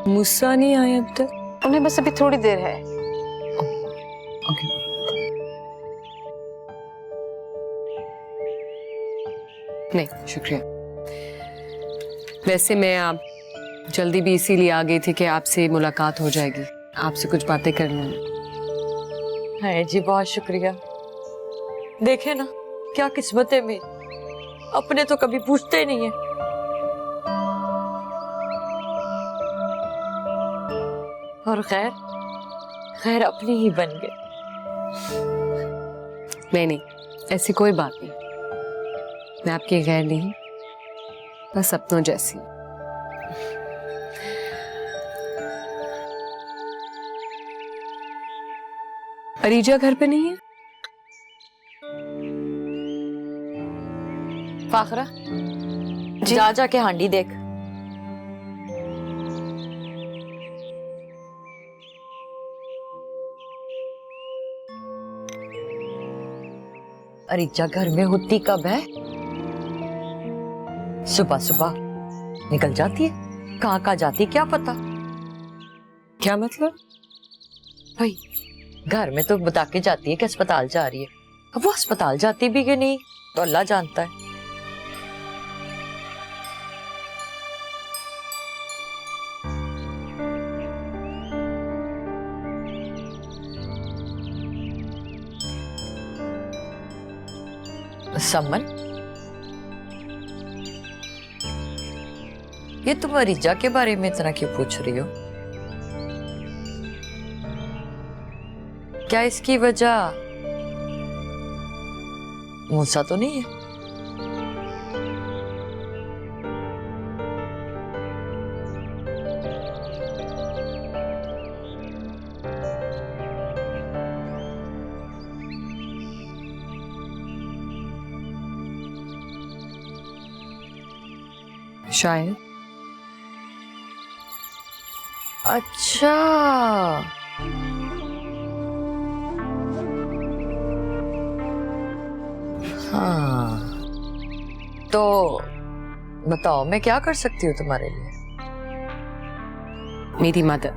मूसा नहीं आए अब तक? उन्हें बस अभी थोड़ी देर है। ओके। नहीं शुक्रिया। वैसे मैं आप जल्दी भी इसीलिए आ गई थी कि आपसे मुलाकात हो जाएगी, आपसे कुछ बातें करनी है। जी बहुत शुक्रिया। देखे ना क्या किस्मत है मेरी, अपने तो कभी पूछते नहीं है। और खैर खैर अपनी ही बन गए। नहीं, ऐसी कोई बात नहीं। मैं आपकी गैर नहीं, बस अपनों जैसी। अरीजा घर पे नहीं है? फाखरा जा जाके हांडी देख। अरीजा घर में होती कब है? सुबह सुबह निकल जाती है, कहाँ जाती है क्या पता। क्या मतलब? भाई घर में तो बता के जाती है कि अस्पताल जा रही है। अब वो अस्पताल जाती भी कि नहीं तो अल्लाह जानता है। समन, ये तुम अरीजा के बारे में इतना क्यों पूछ रही हो? क्या इसकी वजह मूसा तो नहीं है? शायद। अच्छा हाँ, तो बताओ मैं क्या कर सकती हूँ तुम्हारे लिए? मेरी मदर,